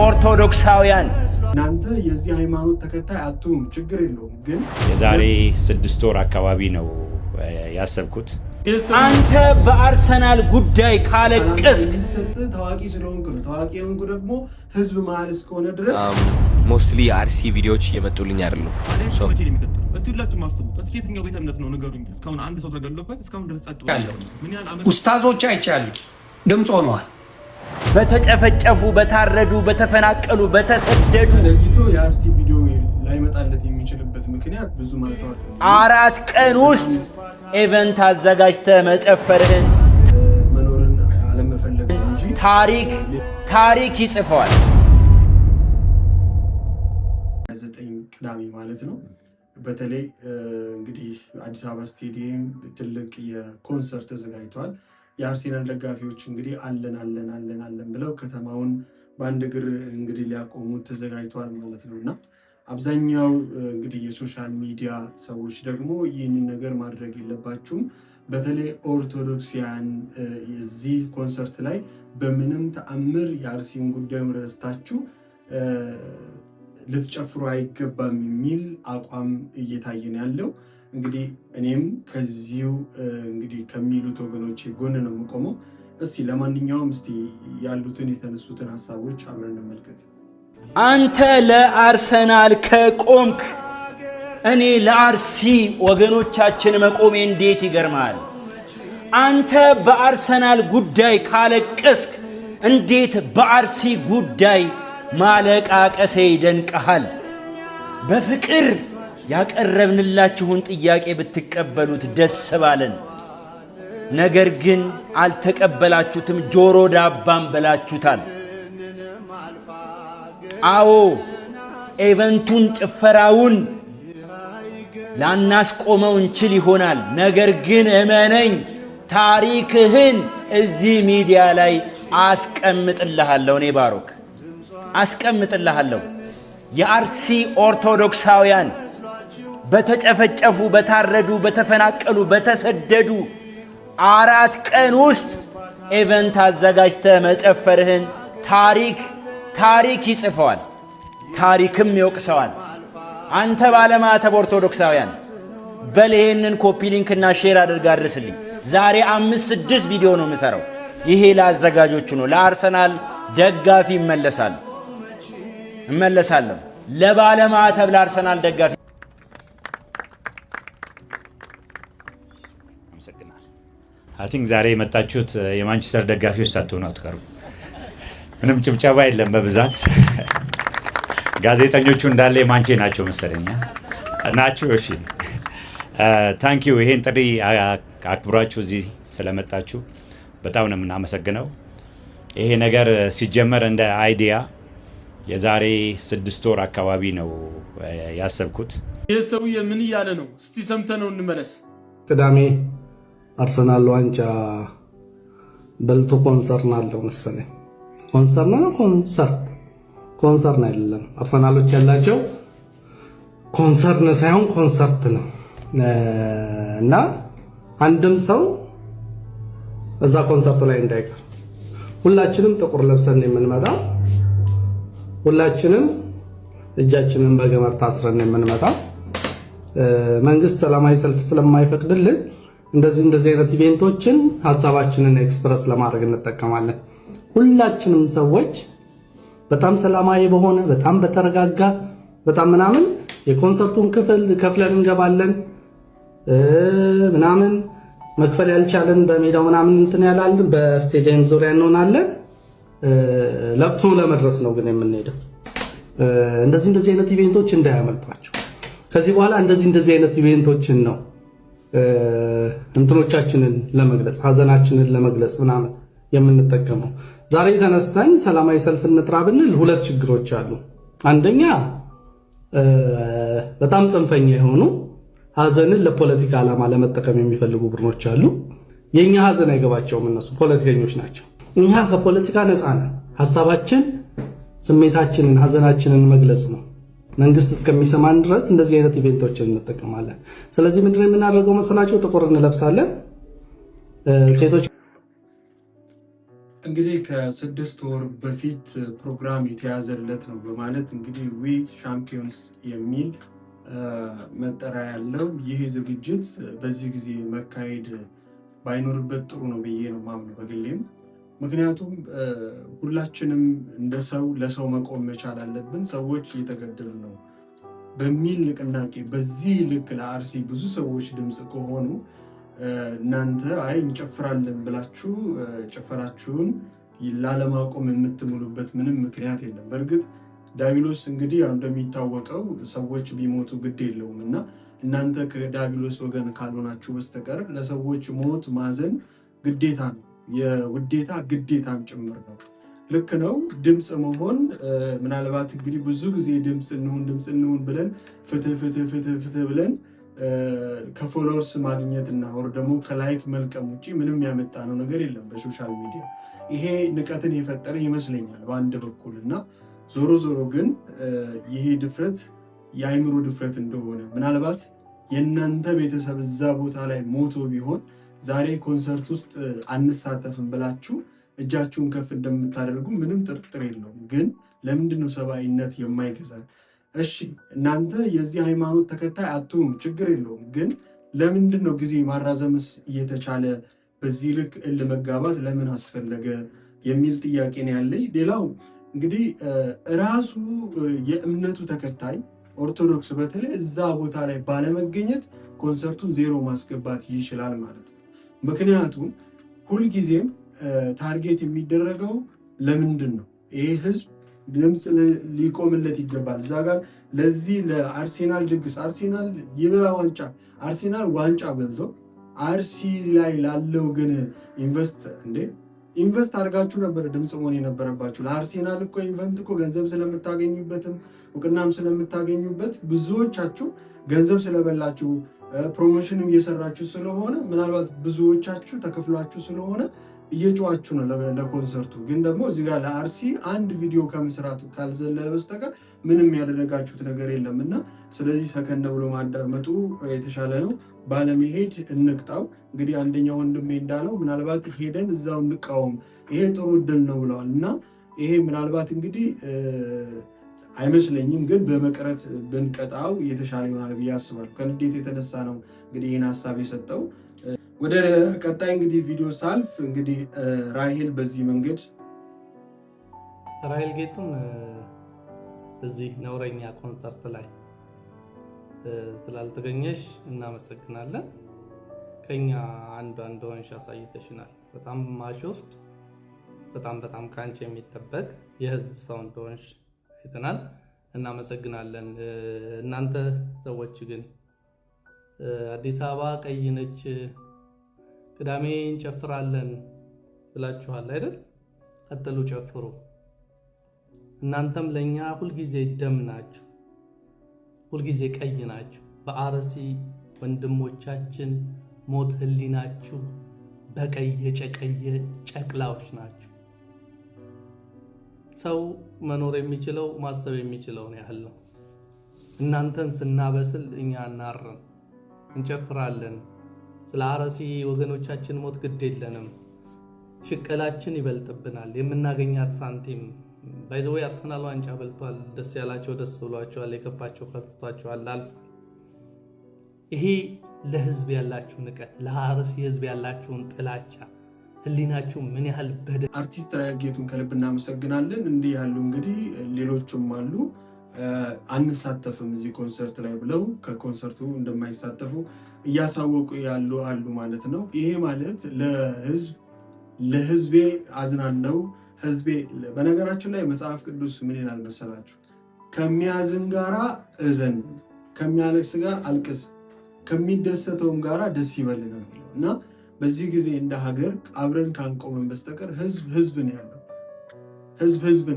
ኦርቶዶክሳውያን እናንተ የዚህ ሃይማኖት ተከታይ አትሁኑ፣ ችግር የለውም። ግን የዛሬ 6 ወር አካባቢ ነው ያሰብኩት። አንተ በአርሰናል ጉዳይ ካለቀስ ታዋቂ ስለሆንክ ነው። ታዋቂ የሆንኩ ደግሞ ህዝብ መሀል እስከሆነ ድረስ ሞስትሊ አርሲ ቪዲዮዎች እየመጡልኝ አይደለም። እስቲ ሁላችሁ ማስተውሉ። እስኪ የትኛው ቤተ እምነት ነው ንገሩኝ። እስካሁን አንድ ሰው ተገሎበት እስካሁን ድረስ ጸጥ ብሎ ምን ያህል አመት ኡስታዞች አይቻሉ ድምጽ ሆነዋል። በተጨፈጨፉ፣ በታረዱ፣ በተፈናቀሉ፣ በተሰደዱ ለይቶ የአርሲ ቪዲዮ ላይመጣለት የሚችልበት ምክንያት ብዙ ማልተዋል። 4 ቀን ውስጥ ኢቨንት አዘጋጅተህ መጨፈርህን መኖርን አለመፈለግ እንጂ ታሪክ ይጽፈዋል። 9 ቅዳሜ ማለት ነው። በተለይ እንግዲህ አዲስ አበባ ስቴዲየም ትልቅ የኮንሰርት ተዘጋጅቷል። የአርሴናል ደጋፊዎች እንግዲህ አለን ብለው ከተማውን በአንድ እግር እንግዲህ ሊያቆሙት ተዘጋጅቷል ማለት ነው። እና አብዛኛው እንግዲህ የሶሻል ሚዲያ ሰዎች ደግሞ ይህንን ነገር ማድረግ የለባችሁም፣ በተለይ ኦርቶዶክሲያን እዚህ ኮንሰርት ላይ በምንም ተአምር የአርሲን ጉዳዩን ረስታችሁ ልትጨፍሩ አይገባም የሚል አቋም እየታየን ያለው። እንግዲህ እኔም ከዚሁ እንግዲህ ከሚሉት ወገኖች ጎን ነው የምቆመው። እስቲ ለማንኛውም እስቲ ያሉትን የተነሱትን ሀሳቦች አብረን እንመልከት። አንተ ለአርሰናል ከቆምክ እኔ ለአርሲ ወገኖቻችን መቆሜ እንዴት ይገርማል። አንተ በአርሰናል ጉዳይ ካለቀስክ እንዴት በአርሲ ጉዳይ ማለቃቀሴ ይደንቀሃል። በፍቅር ያቀረብንላችሁን ጥያቄ ብትቀበሉት ደስ ባለን። ነገር ግን አልተቀበላችሁትም፣ ጆሮ ዳባም በላችሁታል። አዎ ኢቨንቱን ጭፈራውን ላናስቆመው እንችል ይሆናል። ነገር ግን እመነኝ ታሪክህን እዚህ ሚዲያ ላይ አስቀምጥልሃለሁ። እኔ ባሮክ አስቀምጥልሃለሁ። የአርሲ ኦርቶዶክሳውያን በተጨፈጨፉ፣ በታረዱ፣ በተፈናቀሉ፣ በተሰደዱ 4 ቀን ውስጥ ኢቨንት አዘጋጅተህ መጨፈርህን ታሪክ ይጽፈዋል፣ ታሪክም ይወቅሰዋል። አንተ ባለማተብ ኦርቶዶክሳውያን በል ይሄንን ኮፒ ሊንክና ሼር አድርጋ አድርስልኝ። ዛሬ 5-6 ቪዲዮ ነው የምሰራው። ይሄ ለአዘጋጆቹ ነው። ለአርሰናል ደጋፊ እመለሳለሁ። ለባለማተብ ለአርሰናል ደጋፊ አይ ቲንክ ዛሬ የመጣችሁት የማንቸስተር ደጋፊዎች ሳትሆኑ አትቀሩም። ምንም ጭብጨባ የለም በብዛት ጋዜጠኞቹ እንዳለ የማንቼ ናቸው መሰለኝ ናቸው። እሺ ታንክ ዩ። ይሄን ጥሪ አክብራችሁ እዚህ ስለመጣችሁ በጣም ነው የምናመሰግነው። ይሄ ነገር ሲጀመር እንደ አይዲያ የዛሬ 6 ወር አካባቢ ነው ያሰብኩት። ይህ ሰውዬ ምን እያለ ነው? እስቲ ሰምተነው እንመለስ። ቅዳሜ አርሰናል ዋንጫ በልቶ ኮንሰርት አለው መሰለኝ። ኮንሰርት አይደለም። አርሰናሎች ያላቸው ኮንሰርት ሳይሆን ኮንሰርት ነው። እና አንድም ሰው እዛ ኮንሰርት ላይ እንዳይቀር ሁላችንም ጥቁር ለብሰን የምንመጣው፣ ሁላችንም እጃችንን በገመድ ታስረን የምንመጣው። መንግስት ሰላማዊ ሰልፍ ስለማይፈቅድልን እንደዚህ አይነት ኢቨንቶችን ሐሳባችንን ኤክስፕረስ ለማድረግ እንጠቀማለን። ሁላችንም ሰዎች በጣም ሰላማዊ በሆነ በጣም በተረጋጋ በጣም ምናምን የኮንሰርቱን ክፍል ከፍለን እንገባለን። ምናምን መክፈል ያልቻለን በሜዳው ምናምን እንትን ያላልን በስቴዲየም ዙሪያ እንሆናለን። ለቅሶ ለመድረስ ነው ግን የምንሄደው። እንደዚህ አይነት ኢቨንቶች እንዳያመልጧቸው። ከዚህ በኋላ እንደዚህ አይነት ኢቨንቶችን ነው እንትኖቻችንን ለመግለጽ ሀዘናችንን ለመግለጽ ምናምን የምንጠቀመው። ዛሬ ተነስተን ሰላማዊ ሰልፍ እንጥራ ብንል 2 ችግሮች አሉ። አንደኛ በጣም ጽንፈኛ የሆኑ ሀዘንን ለፖለቲካ ዓላማ ለመጠቀም የሚፈልጉ ቡድኖች አሉ። የኛ ሀዘን አይገባቸውም፣ እነሱ ፖለቲከኞች ናቸው። እኛ ከፖለቲካ ነፃ ነን። ሐሳባችን፣ ስሜታችንን፣ ሀዘናችንን መግለጽ ነው። መንግስት እስከሚሰማን ድረስ እንደዚህ አይነት ኢቨንቶችን እንጠቀማለን። ስለዚህ ምንድነው የምናደርገው መሰላችሁ? ጥቁር እንለብሳለን። ሴቶች እንግዲህ ከ6 ወር በፊት ፕሮግራም የተያዘለት ነው በማለት እንግዲህ ዊ ሻምፒዮንስ የሚል መጠሪያ ያለው ይህ ዝግጅት በዚህ ጊዜ መካሄድ ባይኖርበት ጥሩ ነው ብዬ ነው ማምነው በግሌም። ምክንያቱም ሁላችንም እንደ ሰው ለሰው መቆም መቻል አለብን። ሰዎች እየተገደሉ ነው በሚል ንቅናቄ በዚህ ልክ ለአርሲ ብዙ ሰዎች ድምፅ ከሆኑ እናንተ አይ እንጨፍራለን ብላችሁ ጭፈራችሁን ላለማቆም የምትምሉበት ምንም ምክንያት የለም። በእርግጥ ዳቢሎስ እንግዲህ እንደሚታወቀው ሰዎች ቢሞቱ ግድ የለውም እና እናንተ ከዳቢሎስ ወገን ካልሆናችሁ በስተቀር ለሰዎች ሞት ማዘን ግዴታ ነው፣ የውዴታ ግዴታም ጭምር ነው። ልክ ነው። ድምፅ መሆን ምናልባት እንግዲህ ብዙ ጊዜ ድምፅ እንሁን ብለን ፍትህ ብለን ከፎሎወርስ ማግኘት እና ወር ደግሞ ከላይክ መልቀም ውጭ ምንም ያመጣነው ነገር የለም በሶሻል ሚዲያ። ይሄ ንቀትን የፈጠረ ይመስለኛል በአንድ በኩል እና ዞሮ ግን ይሄ ድፍረት የአይምሮ ድፍረት እንደሆነ ምናልባት የእናንተ ቤተሰብ እዛ ቦታ ላይ ሞቶ ቢሆን ዛሬ ኮንሰርት ውስጥ አንሳተፍም ብላችሁ እጃችሁን ከፍ እንደምታደርጉ ምንም ጥርጥር የለውም። ግን ለምንድነው ሰብአዊነት የማይገዛን? እሺ እናንተ የዚህ ሃይማኖት ተከታይ አትሆኑ፣ ችግር የለውም። ግን ለምንድነው ጊዜ ማራዘምስ እየተቻለ በዚህ ልክ መጋባት ለምን አስፈለገ የሚል ጥያቄ ነው ያለኝ። ሌላው እንግዲህ ራሱ የእምነቱ ተከታይ ኦርቶዶክስ በተለይ እዛ ቦታ ላይ ባለመገኘት ኮንሰርቱን ዜሮ ማስገባት ይችላል ማለት ነው። ምክንያቱም ሁልጊዜም ታርጌት የሚደረገው ለምንድን ነው? ይሄ ህዝብ ድምፅ ሊቆምለት ይገባል። እዛ ጋር ለዚህ ለአርሴናል ድግስ አርሴናል ይብላ ዋንጫ አርሴናል ዋንጫ በልቶ አርሲ ላይ ላለው ግን ኢንቨስት አድርጋችሁ ነበር ድምፅ መሆን የነበረባችሁ። ለአርሴናል እኮ ኢንቨንት እኮ ገንዘብ ስለምታገኙበትም እውቅናም ስለምታገኙበት ብዙዎቻችሁ ገንዘብ ስለበላችሁ ፕሮሞሽንም እየሰራችሁ ስለሆነ ምናልባት ብዙዎቻችሁ ተከፍሏችሁ ስለሆነ እየጮዋችሁ ነው ለኮንሰርቱ። ግን ደግሞ እዚህ ጋር ለአርሲ አንድ ቪዲዮ ከመስራቱ ካልዘለለ በስተቀር ምንም ያደረጋችሁት ነገር የለም እና ስለዚህ ሰከን ብሎ ማዳመጡ የተሻለ ነው። ባለመሄድ እንቅጣው። እንግዲህ አንደኛው ወንድሜ እንዳለው ምናልባት ሄደን እዛው እንቃወም፣ ይሄ ጥሩ እድል ነው ብለዋል እና ይሄ ምናልባት እንግዲህ አይመስለኝም፣ ግን በመቅረት ብንቀጣው የተሻለ ይሆናል ብዬ አስባለሁ። ከንዴት የተነሳ ነው እንግዲህ ይህን ሀሳብ የሰጠው። ወደ ቀጣይ እንግዲህ ቪዲዮ ሳልፍ እንግዲህ ራሄል በዚህ መንገድ ራሄል ጌቱም እዚህ ነውረኛ ኮንሰርት ላይ ስላልተገኘሽ እናመሰግናለን። ከኛ አንዱ እንደሆንሽ አሳይተሽናል። በጣም ማሾርድ በጣም ከአንቺ የሚጠበቅ የህዝብ ሰው እንደሆንሽ አይተናል። እናመሰግናለን። እናንተ ሰዎች ግን አዲስ አበባ ቀይ ነች ቅዳሜ እንጨፍራለን ብላችኋል አይደል? ቀጥሉ፣ ጨፍሩ። እናንተም ለኛ ሁልጊዜ ደም ናችሁ፣ ሁልጊዜ ቀይ ናችሁ። በአርሲ ወንድሞቻችን ሞት ህሊናችሁ በቀይ የጨቀየ ጨቅላዎች ናችሁ። ሰው መኖር የሚችለው ማሰብ የሚችለውን ያህል ነው። እናንተን ስናበስል እኛ እናርም፣ እንጨፍራለን። ስለ አርሲ ወገኖቻችን ሞት ግድ የለንም። ሽቀላችን ይበልጥብናል። የምናገኛት ሳንቲም ባይዘው አርሰናል ዋንጫ በልቷል። ደስ ያላቸው ደስ ብሏቸዋል፣ የከፋቸው ከፍቷቸዋል፣ አልፏል። ይሄ ለህዝብ ያላችሁ ንቀት፣ ለአርሲ ህዝብ ያላችሁን ጥላቻ፣ ህሊናችሁ ምን ያህል በደ አርቲስት ራሄል ጌቱን ከልብ እናመሰግናለን። እንዲህ ያሉ እንግዲህ ሌሎችም አሉ አንሳተፍም እዚህ ኮንሰርት ላይ ብለው ከኮንሰርቱ እንደማይሳተፉ እያሳወቁ ያሉ አሉ ማለት ነው። ይሄ ማለት ለህዝቤ አዝናለው ህዝቤ። በነገራችን ላይ መጽሐፍ ቅዱስ ምን ይላል መሰላችሁ? ከሚያዝን ጋራ እዘን፣ ከሚያለቅስ ጋር አልቅስ፣ ከሚደሰተውም ጋራ ደስ ይበል ነው የሚለው እና በዚህ ጊዜ እንደ ሀገር አብረን ካንቆመን በስተቀር ህዝብ ነው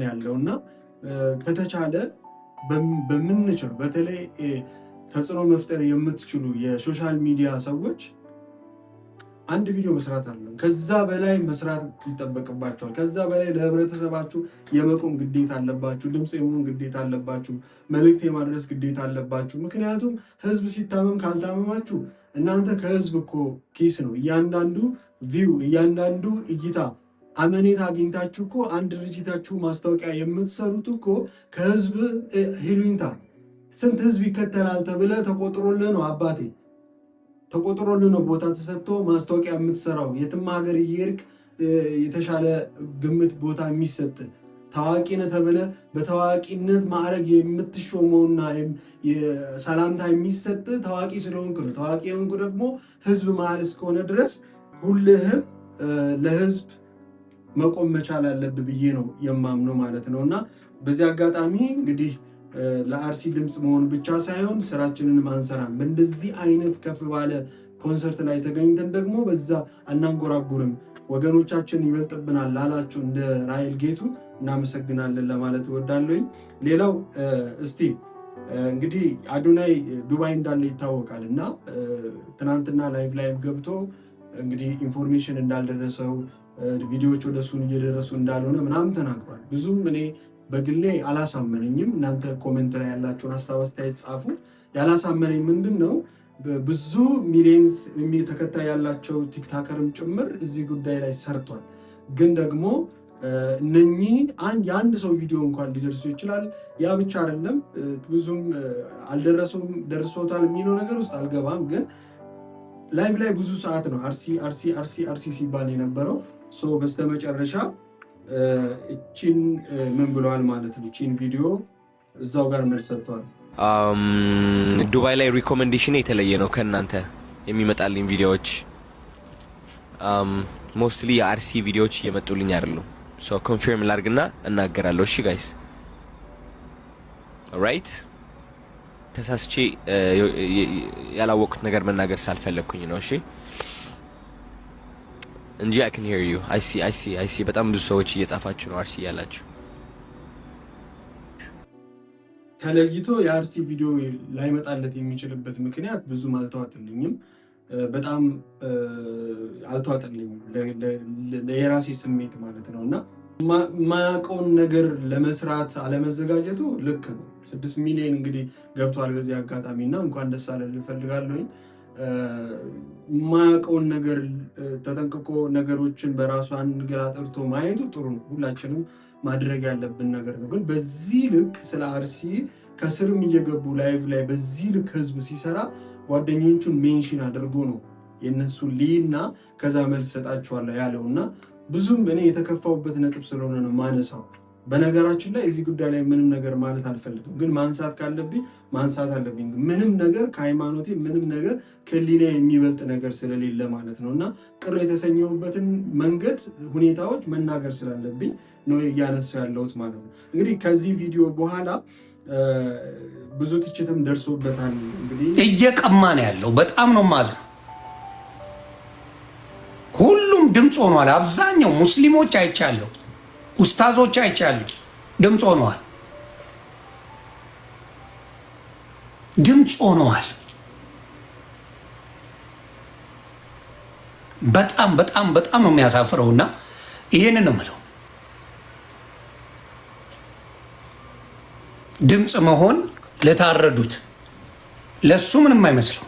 ያለው እና ከተቻለ በምንችለው በተለይ ተጽዕኖ መፍጠር የምትችሉ የሶሻል ሚዲያ ሰዎች አንድ ቪዲዮ መስራት አለም፣ ከዛ በላይ መስራት ይጠበቅባቸዋል። ከዛ በላይ ለህብረተሰባችሁ የመቆም ግዴታ አለባችሁ፣ ድምፅ የመሆን ግዴታ አለባችሁ፣ መልእክት የማድረስ ግዴታ አለባችሁ። ምክንያቱም ህዝብ ሲታመም ካልታመማችሁ እናንተ ከህዝብ እኮ ኪስ ነው እያንዳንዱ ቪው፣ እያንዳንዱ እይታ አመኔታ አግኝታችሁ እኮ አንድ ድርጅታችሁ ማስታወቂያ የምትሰሩት እኮ ከህዝብ ሂሉኝታ ስንት ህዝብ ይከተላል ተብለ ተቆጥሮልህ ነው አባቴ፣ ተቆጥሮልህ ነው ቦታ ተሰጥቶ ማስታወቂያ የምትሰራው። የትም ሀገር እየሄድክ የተሻለ ግምት ቦታ የሚሰጥ ታዋቂ ነህ ተብለ በታዋቂነት ማዕረግ የምትሾመውና ሰላምታ የሚሰጥ ታዋቂ ስለሆንክ ነው። ታዋቂ የሆንኩ ደግሞ ህዝብ መሀል እስከሆነ ድረስ ሁልህም ለህዝብ መቆም መቻል አለብህ ብዬ ነው የማምነው ማለት ነው። እና በዚህ አጋጣሚ እንግዲህ ለአርሲ ድምፅ መሆን ብቻ ሳይሆን ስራችንን ማንሰራም በእንደዚህ አይነት ከፍ ባለ ኮንሰርት ላይ ተገኝተን ደግሞ በዛ አናንጎራጉርም። ወገኖቻችን ይበልጥብናል ላላችሁ እንደ ራይል ጌቱ እናመሰግናለን ለማለት እወዳለሁኝ። ሌላው እስቲ እንግዲህ አዶናይ ዱባይ እንዳለ ይታወቃል እና ትናንትና ላይቭ ገብቶ እንግዲህ ኢንፎርሜሽን እንዳልደረሰው ቪዲዮዎች ወደ እሱን እየደረሱ እንዳልሆነ ምናምን ተናግሯል። ብዙም እኔ በግሌ አላሳመነኝም። እናንተ ኮሜንት ላይ ያላችሁን ሀሳብ አስተያየት ጻፉ። ያላሳመነኝ ምንድን ነው ብዙ ሚሊየንስ ተከታይ ያላቸው ቲክታከርም ጭምር እዚህ ጉዳይ ላይ ሰርቷል። ግን ደግሞ እነኚህ የአንድ ሰው ቪዲዮ እንኳን ሊደርሱ ይችላል። ያ ብቻ አይደለም፣ ብዙም አልደረሱም፣ ደርሶታል የሚለው ነገር ውስጥ አልገባም። ግን ላይቭ ላይ ብዙ ሰዓት ነው አርሲ ሲባል የነበረው። በስተመጨረሻ እቺን ምን ብለዋል ማለት ነው። እቺን ቪዲዮ እዛው ጋር መልስ ሰጥተዋል። ዱባይ ላይ ሪኮሜንዴሽን የተለየ ነው ከእናንተ የሚመጣልኝ ቪዲዮዎች። ሞስትሊ የአርሲ ቪዲዮዎች እየመጡልኝ አይደሉም። ኮንፊርም ላድርግና እናገራለሁ። እሺ ጋይስ ራይት። ተሳስቼ ያላወቅኩት ነገር መናገር ሳልፈለግኩኝ ነው። እሺ እንጂ I can hear you. I see በጣም ብዙ ሰዎች እየጻፋችሁ ነው አርሲ ያላችሁ። ተለይቶ የአርሲ ቪዲዮ ላይመጣለት የሚችልበት ምክንያት ብዙም አልተዋጥልኝም። በጣም አልተዋጥልኝም የራሴ ስሜት ማለት ነው። እና ማያውቀውን ነገር ለመስራት አለመዘጋጀቱ ልክ ነው። 6 ሚሊዮን እንግዲህ ገብቷል በዚህ አጋጣሚ እና እንኳን ደስ አለን እፈልጋለሁኝ። ማያውቀውን ነገር ተጠንቅቆ ነገሮችን በራሱ አንገላጥርቶ ማየቱ ጥሩ ነው። ሁላችንም ማድረግ ያለብን ነገር ነው። ግን በዚህ ልክ ስለ አርሲ ከስርም እየገቡ ላይቭ ላይ በዚህ ልክ ህዝብ ሲሰራ ጓደኞቹን ሜንሽን አድርጎ ነው የነሱ ሊና ከዛ መልስ ሰጣቸዋለሁ ያለው እና ብዙም እኔ የተከፋውበት ነጥብ ስለሆነ ነው ማነሳው። በነገራችን ላይ እዚህ ጉዳይ ላይ ምንም ነገር ማለት አልፈልግም፣ ግን ማንሳት ካለብኝ ማንሳት አለብኝ። ምንም ነገር ከሃይማኖቴ ምንም ነገር ከሊና የሚበልጥ ነገር ስለሌለ ማለት ነው እና ቅር የተሰኘሁበትን መንገድ ሁኔታዎች መናገር ስላለብኝ ነው እያነሳው ያለሁት ማለት ነው። እንግዲህ ከዚህ ቪዲዮ በኋላ ብዙ ትችትም ደርሶበታል። እንግዲህ እየቀማ ነው ያለው። በጣም ነው ማዘን። ሁሉም ድምፅ ሆኗል። አብዛኛው ሙስሊሞች አይቻለሁ፣ ኡስታዞች አይቻለሁ፣ ድምፅ ሆነዋል። ድምፅ ሆነዋል። በጣም በጣም በጣም ነው የሚያሳፍረውና ይሄንን ነው የምለው። ድምፅ መሆን ለታረዱት ለሱ ምንም አይመስለው።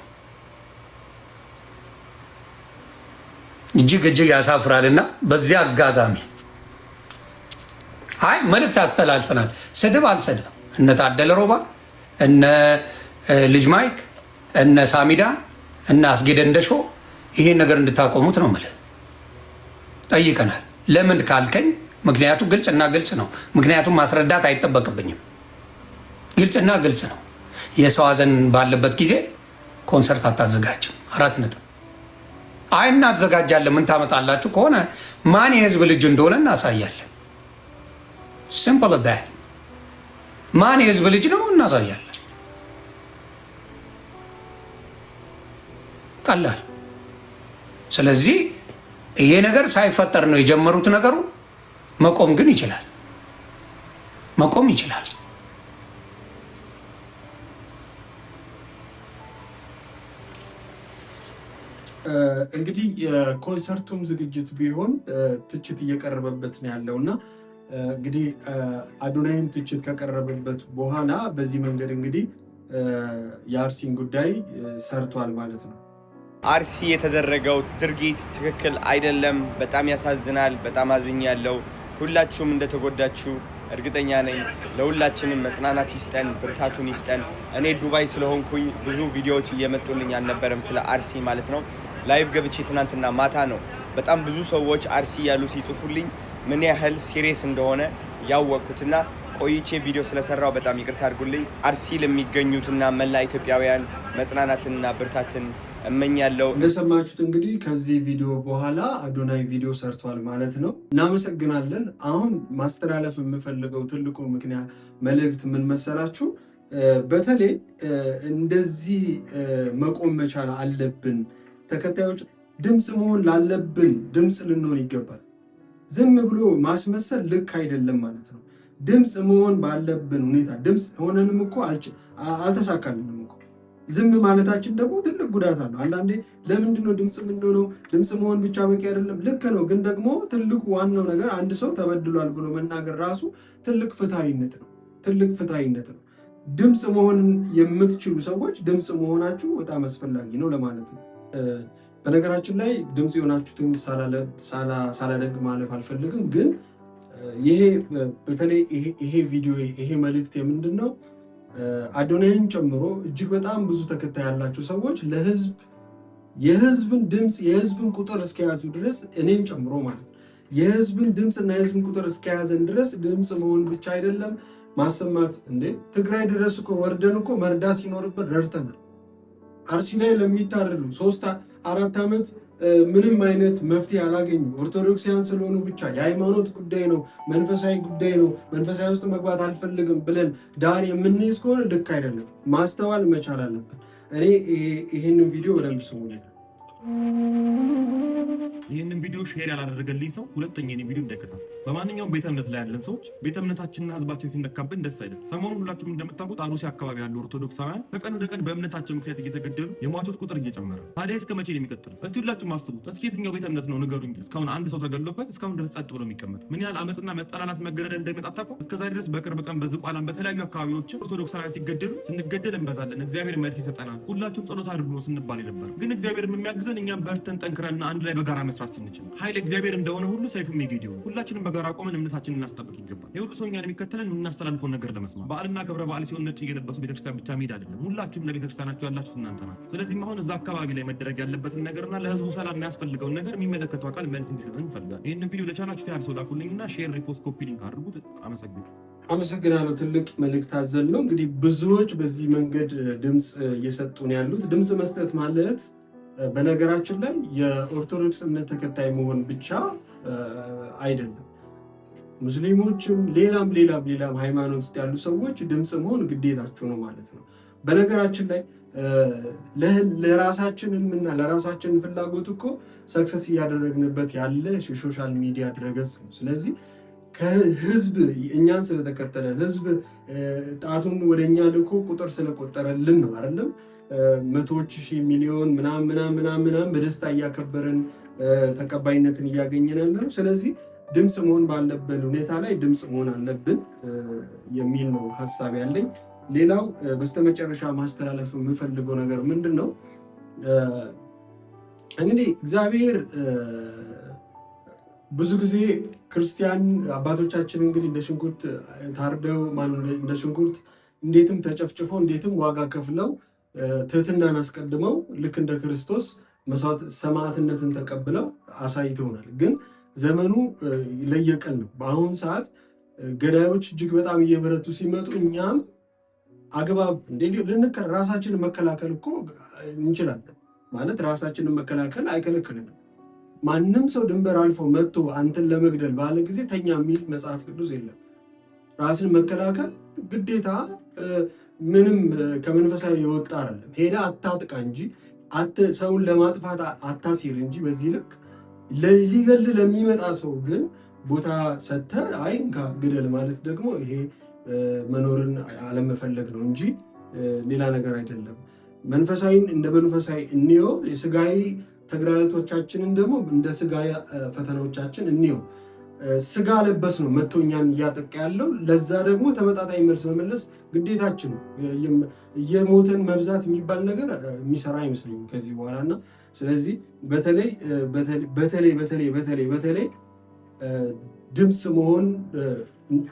እጅግ እጅግ ያሳፍራልና በዚያ አጋጣሚ አይ መልእክት አስተላልፈናል። ስድብ አልሰድብም። እነ ታደለ ሮባ፣ እነ ልጅ ማይክ፣ እነ ሳሚዳ፣ እነ አስጌደ እንደሾ ይሄን ነገር እንድታቆሙት ነው ማለት ጠይቀናል። ለምን ካልከኝ ምክንያቱም ግልጽና ግልጽ ነው። ምክንያቱም ማስረዳት አይጠበቅብኝም። ግልጽና ግልጽ ነው። የሰው ሀዘን ባለበት ጊዜ ኮንሰርት አታዘጋጅም። 4 ነጥብ። አይ እናዘጋጃለን ምን ታመጣላችሁ ከሆነ ማን የህዝብ ልጅ እንደሆነ እናሳያለን። ሲምፕል ዳት። ማን የህዝብ ልጅ ነው እናሳያለን። ቀላል። ስለዚህ ይሄ ነገር ሳይፈጠር ነው የጀመሩት። ነገሩ መቆም ግን ይችላል። መቆም ይችላል። እንግዲህ የኮንሰርቱም ዝግጅት ቢሆን ትችት እየቀረበበት ነው ያለው እና እንግዲህ አዶናይም ትችት ከቀረበበት በኋላ በዚህ መንገድ እንግዲህ የአርሲን ጉዳይ ሰርቷል ማለት ነው። አርሲ የተደረገው ድርጊት ትክክል አይደለም። በጣም ያሳዝናል። በጣም አዝኛለሁ። ሁላችሁም እንደተጎዳችሁ እርግጠኛ ነኝ። ለሁላችንም መጽናናት ይስጠን፣ ብርታቱን ይስጠን። እኔ ዱባይ ስለሆንኩኝ ብዙ ቪዲዮዎች እየመጡልኝ አልነበረም ስለ አርሲ ማለት ነው። ላይቭ ገብቼ ትናንትና ማታ ነው በጣም ብዙ ሰዎች አርሲ ያሉ ሲጽፉልኝ ምን ያህል ሲሪየስ እንደሆነ ያወቅኩትና ቆይቼ ቪዲዮ ስለሰራው በጣም ይቅርታ አድርጉልኝ። አርሲ ለሚገኙትና መላ ኢትዮጵያውያን መጽናናትንና ብርታትን እመኛለሁ። እንደሰማችሁት እንግዲህ ከዚህ ቪዲዮ በኋላ አዶናይ ቪዲዮ ሰርቷል ማለት ነው። እናመሰግናለን። አሁን ማስተላለፍ የምፈልገው ትልቁ ምክንያት መልእክት ምን መሰላችሁ? በተለይ እንደዚህ መቆም መቻል አለብን። ተከታዮች ድምፅ መሆን ላለብን ድምፅ ልንሆን ይገባል። ዝም ብሎ ማስመሰል ልክ አይደለም ማለት ነው። ድምፅ መሆን ባለብን ሁኔታ ድምፅ ሆነንም እኮ አልተሳካልንም እኮ። ዝም ማለታችን ደግሞ ትልቅ ጉዳት አለው። አንዳንዴ ለምንድነው ድምፅ የምንሆነው? ድምፅ መሆን ብቻ በቂ አይደለም። ልክ ነው፣ ግን ደግሞ ትልቁ ዋናው ነገር አንድ ሰው ተበድሏል ብሎ መናገር ራሱ ትልቅ ፍትሃዊነት ነው። ትልቅ ፍትሃዊነት ነው። ድምፅ መሆን የምትችሉ ሰዎች ድምፅ መሆናችሁ በጣም አስፈላጊ ነው ለማለት ነው። በነገራችን ላይ ድምፅ የሆናችሁትን ሳላደግ ማለፍ አልፈልግም። ግን ይሄ በተለይ ይሄ ቪዲዮ ይሄ መልእክት የምንድን ነው? አዶናይን ጨምሮ እጅግ በጣም ብዙ ተከታይ ያላቸው ሰዎች የህዝብን ድምፅ የህዝብን ቁጥር እስከያዙ ድረስ እኔን ጨምሮ ማለት ነው የህዝብን ድምፅ እና የህዝብን ቁጥር እስከያዘን ድረስ ድምፅ መሆን ብቻ አይደለም ማሰማት። እንዴ ትግራይ ድረስ እኮ ወርደን እኮ መርዳት ሲኖርበት ረድተናል። አርሲ ላይ ለሚታረዱ 3-4 ዓመት ምንም አይነት መፍትሄ አላገኙ ኦርቶዶክሲያን ስለሆኑ ብቻ የሃይማኖት ጉዳይ ነው፣ መንፈሳዊ ጉዳይ ነው፣ መንፈሳዊ ውስጥ መግባት አልፈልግም ብለን ዳር የምንይዝ ከሆነ ልክ አይደለም። ማስተዋል መቻል አለብን። እኔ ይህንን ቪዲዮ በደንብ ስሙ። ይህንን ቪዲዮ ሼር ያላደረገልኝ ሰው ሁለተኛ ይህን ቪዲዮ እንዳይከታተል። በማንኛውም ቤተ እምነት ላይ ያለን ሰዎች ቤተ እምነታችንና ህዝባችን ሲነካብን ደስ አይልም። ሰሞኑን ሁላችሁም እንደምታውቁት አሩሲ አካባቢ ያሉ ኦርቶዶክሳውያን ከቀን ወደ ቀን በእምነታቸው ምክንያት እየተገደሉ የሟቾች ቁጥር እየጨመረ፣ ታዲያ እስከ መቼ ነው የሚቀጥለው? እስቲ ሁላችሁም አስቡት። እስኪ የትኛው ቤተ እምነት ነው ንገሩኝ፣ እስካሁን አንድ ሰው ተገድሎበት እስካሁን ድረስ ጸጥ ብሎ የሚቀመጥ? ምን ያህል አመፅና መጠላላት መገደል እንደሚመጣ ታውቁ? እስከዛ ድረስ በቅርብ ቀን በዝቋላም በተለያዩ አካባቢዎች ኦርቶዶክሳውያን ሲገደሉ ስንገደል እንበዛለን፣ እግዚአብሔር መልስ ይሰጠናል፣ ሁላችሁም ጸሎት አድርጉ ነው ስንባል ነበር። ግን እግዚአብሔር የሚያግዘን እኛም በርተን ጠንክረንና አንድ ላይ በጋራ መስራት ስንችል። ኃይል እግዚአብሔር እንደሆነ ሁሉ ሰይፉም የጌዴዎን። ሁላችንም በጋራ ቆመን እምነታችንን እናስጠብቅ ይገባል። የሁሉ ሰው እኛን የሚከተለን የምናስተላልፈውን ነገር ለመስማት። በዓልና ክብረ በዓል ሲሆን ነጭ እየለበሱ ቤተክርስቲያን ብቻ መሄድ አይደለም። ሁላችሁም ለቤተክርስቲያናችሁ ያላችሁት እናንተ ናችሁ። ስለዚህም አሁን እዛ አካባቢ ላይ መደረግ ያለበትን ነገርና ለህዝቡ ሰላም የሚያስፈልገውን ነገር የሚመለከተው አካል መልስ እንዲሰጠን እንፈልጋለን። ይህንን ቪዲዮ ለቻላችሁ ያህል ሰው ላኩልኝና ሼር፣ ሪፖስት፣ ኮፒ ሊንክ አድርጉት። አመሰግናለሁ። ትልቅ መልእክት አዘል ነው። እንግዲህ ብዙዎች በዚህ መንገድ ድምፅ እየሰጡ ነው ያሉት። ድምፅ መስጠት ማለት በነገራችን ላይ የኦርቶዶክስ እምነት ተከታይ መሆን ብቻ አይደለም። ሙስሊሞችም ሌላም ሃይማኖት ውስጥ ያሉ ሰዎች ድምፅ መሆን ግዴታቸው ነው ማለት ነው። በነገራችን ላይ ለራሳችንና ለራሳችን ፍላጎት እኮ ሰክሰስ እያደረግንበት ያለ ሶሻል ሚዲያ ድረገጽ ነው። ስለዚህ ከህዝብ እኛን ስለተከተለን ህዝብ ጣቱን ወደኛ ልኮ ቁጥር ስለቆጠረልን ነው አይደለም 100,000 ሚሊዮን ምናምን በደስታ እያከበረን ተቀባይነትን እያገኘን ነው። ስለዚህ ድምፅ መሆን ባለብን ሁኔታ ላይ ድምፅ መሆን አለብን የሚል ነው ሀሳብ ያለኝ። ሌላው በስተመጨረሻ ማስተላለፍ የምፈልገው ነገር ምንድን ነው? እንግዲህ እግዚአብሔር ብዙ ጊዜ ክርስቲያን አባቶቻችን እንግዲህ እንደ ሽንኩርት ታርደው እንደ ሽንኩርት እንዴትም ተጨፍጭፈው እንዴትም ዋጋ ከፍለው ትህትናን አስቀድመው ልክ እንደ ክርስቶስ ሰማዕትነትን ተቀብለው አሳይተውናል። ግን ዘመኑ ለየቀል ነው። በአሁኑ ሰዓት ገዳዮች እጅግ በጣም እየበረቱ ሲመጡ እኛም አግባብ ራሳችንን መከላከል እኮ እንችላለን ማለት ራሳችንን መከላከል አይከለክልንም። ማንም ሰው ድንበር አልፎ መጥቶ አንተን ለመግደል ባለ ጊዜ ተኛ የሚል መጽሐፍ ቅዱስ የለም። ራስን መከላከል ግዴታ ምንም ከመንፈሳዊ የወጣ አይደለም። ሄዳ አታጥቃ እንጂ ሰውን ለማጥፋት አታሲር እንጂ በዚህ ልክ ሊገል ለሚመጣ ሰው ግን ቦታ ሰጥተህ አይ እንካ ግደል ማለት ደግሞ ይሄ መኖርን አለመፈለግ ነው እንጂ ሌላ ነገር አይደለም። መንፈሳዊን እንደ መንፈሳዊ እንየው፣ የስጋዊ ተግዳሮቶቻችንን ደግሞ እንደ ስጋዊ ፈተናዎቻችን እንየው። ስጋ ለበስ ነው መቶኛን እያጠቃ ያለው። ለዛ ደግሞ ተመጣጣኝ መልስ መመለስ ግዴታችን ነው። የሞተን መብዛት የሚባል ነገር የሚሰራ አይመስለኝም ከዚህ በኋላ እና ስለዚህ በተለይ ድምፅ መሆን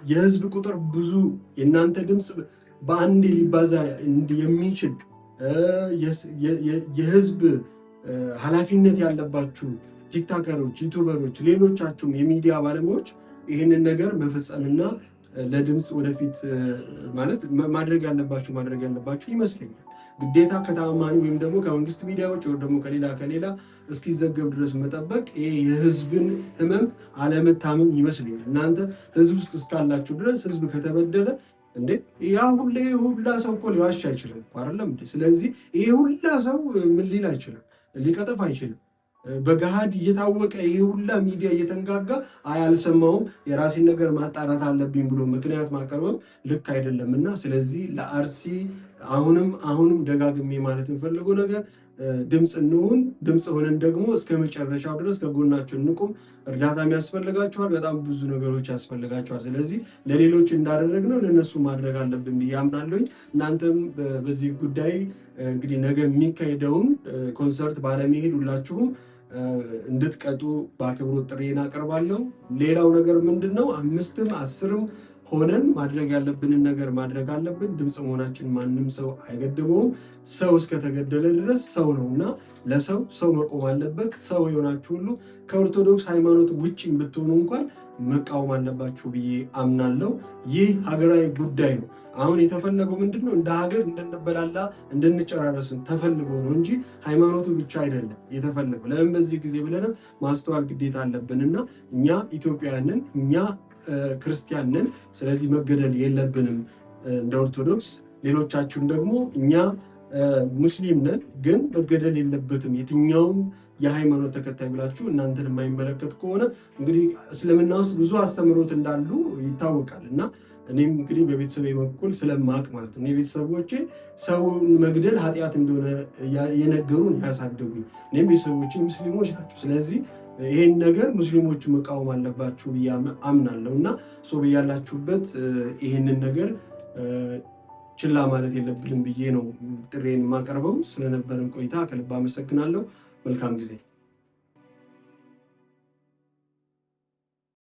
የህዝብ ቁጥር ብዙ የእናንተ ድምፅ በአንድ ሊባዛ የሚችል የህዝብ ኃላፊነት ያለባችሁ ቲክቶከሮች፣ ዩቱበሮች፣ ሌሎቻችሁም የሚዲያ ባለሙያዎች ይህንን ነገር መፈጸምና ለድምፅ ወደፊት ማለት ማድረግ ያለባችሁ ይመስለኛል። ግዴታ ከተአማኒ ወይም ደግሞ ከመንግስት ሚዲያዎች ወይ ደግሞ ከሌላ እስኪዘገብ ድረስ መጠበቅ ይሄ የህዝብን ህመም አለመታመም ይመስለኛል። እናንተ ህዝብ ውስጥ እስካላችሁ ድረስ ህዝብ ከተበደለ እንዴ ሁላ ሰው እኮ ሊዋሽ አይችልም አይደለም እንዴ? ስለዚህ ይሄ ሁላ ሰው ምን ሊል አይችልም፣ ሊቀጥፍ አይችልም። በገሃድ እየታወቀ ይሄ ሁላ ሚዲያ እየተንጋጋ አልሰማውም የራሴን ነገር ማጣራት አለብኝ ብሎ ምክንያት ማቀርበም ልክ አይደለምና ስለዚህ ለአርሲ አሁንም ደጋግሜ ማለት እንፈልገው ነገር ድምፅ እንሁን። ድምፅ ሆነን ደግሞ እስከ መጨረሻው ድረስ ከጎናቸው እንቁም። እርዳታም ያስፈልጋቸዋል፣ በጣም ብዙ ነገሮች ያስፈልጋቸዋል። ስለዚህ ለሌሎች እንዳደረግነው ለነሱ ማድረግ አለብን ብዬ አምናለሁኝ። እናንተም በዚህ ጉዳይ እንግዲህ ነገ የሚካሄደውን ኮንሰርት ባለመሄድ ሁላችሁም እንድትቀጡ በአክብሮት ጥሬን አቀርባለሁ። ሌላው ነገር ምንድነው 5ም 10ም ሆነን ማድረግ ያለብንን ነገር ማድረግ አለብን። ድምፅ መሆናችን ማንም ሰው አይገድበውም። ሰው እስከተገደለ ድረስ ሰው ነውና ለሰው መቆም አለበት። ሰው የሆናችሁ ሁሉ ከኦርቶዶክስ ሃይማኖት ውጭ ብትሆኑ እንኳን መቃወም አለባችሁ ብዬ አምናለሁ። ይህ ሀገራዊ ጉዳይ ነው። አሁን የተፈለገው ምንድነው? እንደ ሀገር እንድንበላላ እንድንጨራረስን ተፈልጎ ነው እንጂ ሃይማኖቱ ብቻ አይደለም የተፈለገው። ለምን በዚህ ጊዜ ብለንም ማስተዋል ግዴታ አለብንና እኛ ኢትዮጵያውያንን እኛ ክርስቲያን ነን። ስለዚህ መገደል የለብንም እንደ ኦርቶዶክስ። ሌሎቻችሁን ደግሞ እኛ ሙስሊም ነን ግን መገደል የለበትም የትኛውም የሃይማኖት ተከታይ ብላችሁ እናንተን የማይመለከት ከሆነ እንግዲህ እስልምና ውስጥ ብዙ አስተምሮት እንዳሉ ይታወቃል እና እኔም እንግዲህ በቤተሰብ በኩል ስለማቅ ማለት ነው የቤተሰቦቼ ሰውን መግደል ኃጢአት እንደሆነ የነገሩን ያሳደጉኝ። እኔም ቤተሰቦቼ ሙስሊሞች ናቸው። ስለዚህ ይሄን ነገር ሙስሊሞቹ መቃወም አለባችሁ ብዬ አምናለሁ እና በያላችሁበት ይሄንን ነገር ችላ ማለት የለብንም ብዬ ነው ጥሬን የማቀርበው። ስለነበረን ቆይታ ከልብ አመሰግናለሁ። መልካም ጊዜ